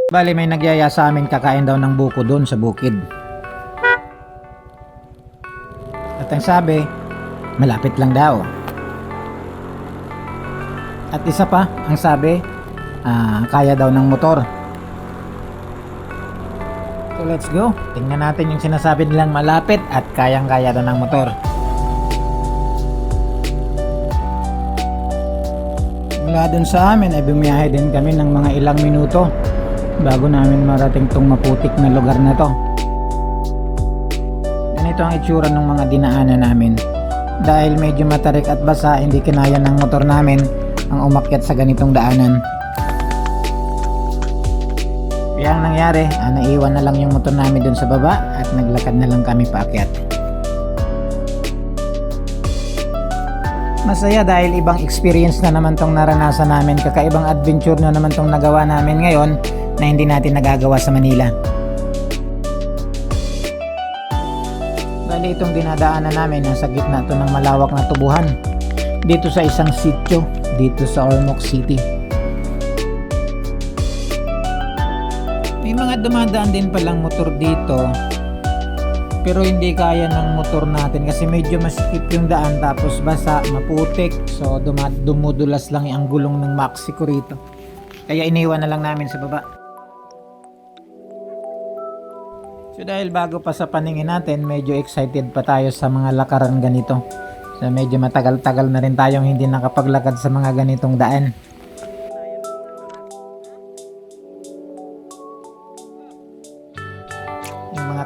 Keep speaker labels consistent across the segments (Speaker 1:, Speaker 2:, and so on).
Speaker 1: Bali may nagyaya sa amin kakain daw ng buko doon sa bukid. At ang sabi, malapit lang daw. At isa pa, ang sabi, kaya daw ng motor. So let's go. Tingnan natin yung sinasabi nilang malapit at kayang-kaya daw ng motor. Mula dun sa amin ay bumiyahe din kami ng mga ilang minuto bago namin marating tong maputik na lugar na to. Ganito ang itsura ng mga dinaanan namin. Dahil medyo matarik at basa, hindi kinaya ng motor namin ang umakyat sa ganitong daanan. Kaya ang nangyari, naiwan na lang yung motor namin dun sa baba at naglakad na lang kami paakyat. Masaya dahil ibang experience na naman tong naranasan namin, kakaibang adventure na naman tong nagawa namin ngayon na hindi natin nagagawa sa Manila. Bali itong dinadaanan namin nasa gitna to ng malawak na tubuhan dito sa isang sitio dito sa Ormoc City. May mga dumadaan din palang motor dito pero hindi kaya ng motor natin kasi medyo masikip yung daan tapos basa, maputik, so dumudulas lang ang gulong ng maxi ko rito, kaya iniwan na lang namin sa baba. So dahil bago pa sa paningin natin, medyo excited pa tayo sa mga lakaran ganito, so medyo matagal-tagal na rin tayong hindi nakapaglakad sa mga ganitong daan.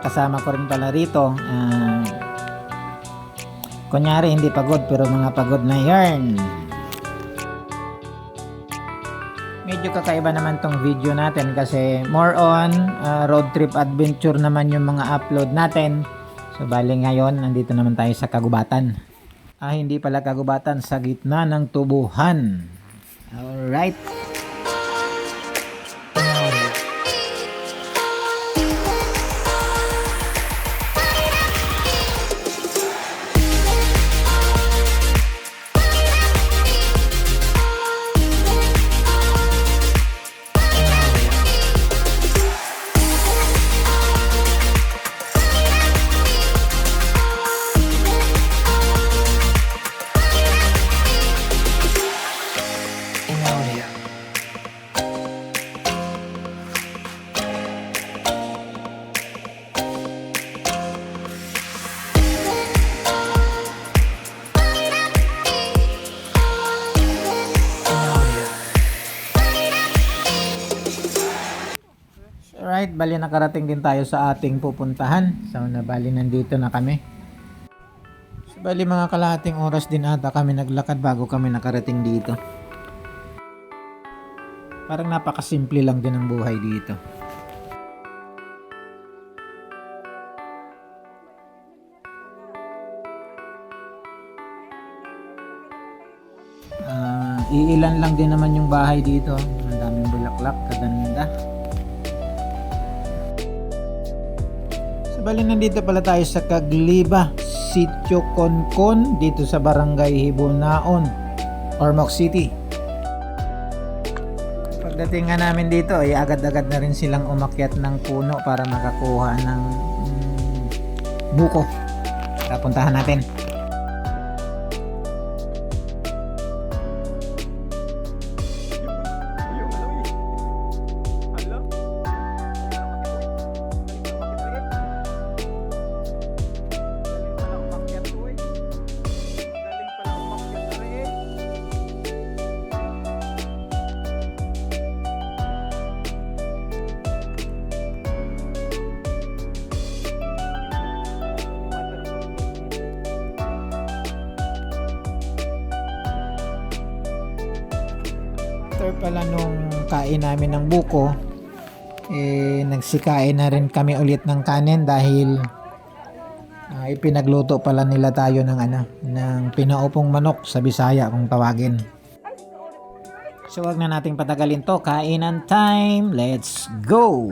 Speaker 1: Kasama ko rin pala rito, kunyari hindi pagod pero mga pagod na yarn. Medyo kakaiba naman tong video natin kasi more on road trip adventure naman yung mga upload natin. So bali ngayon nandito naman tayo sa kagubatan, hindi pala kagubatan, sa gitna ng tubuhan. Alright. Alright, bali nakarating din tayo sa ating pupuntahan. So bali nandito na kami. So bali mga kalahating oras din ata kami naglakad bago kami nakarating dito. Parang napakasimple lang din ang buhay dito. Iilan lang din naman yung bahay dito. Ang daming bulaklak, kaganda. Bali nandito pala tayo sa Cagliba, Sitio Concon, dito sa Barangay Hibunaon, Ormoc City. Pagdating nga namin dito ay agad-agad na rin silang umakyat ng puno para makakuha ng buko. Puntahan natin. After pala nung kain namin ng buko, nagsikain na rin kami ulit ng kanin dahil ipinagluto pala nila tayo ng ng pinaupong manok sa Bisaya kung tawagin. So wag na nating patagalin to, kainan time, let's go!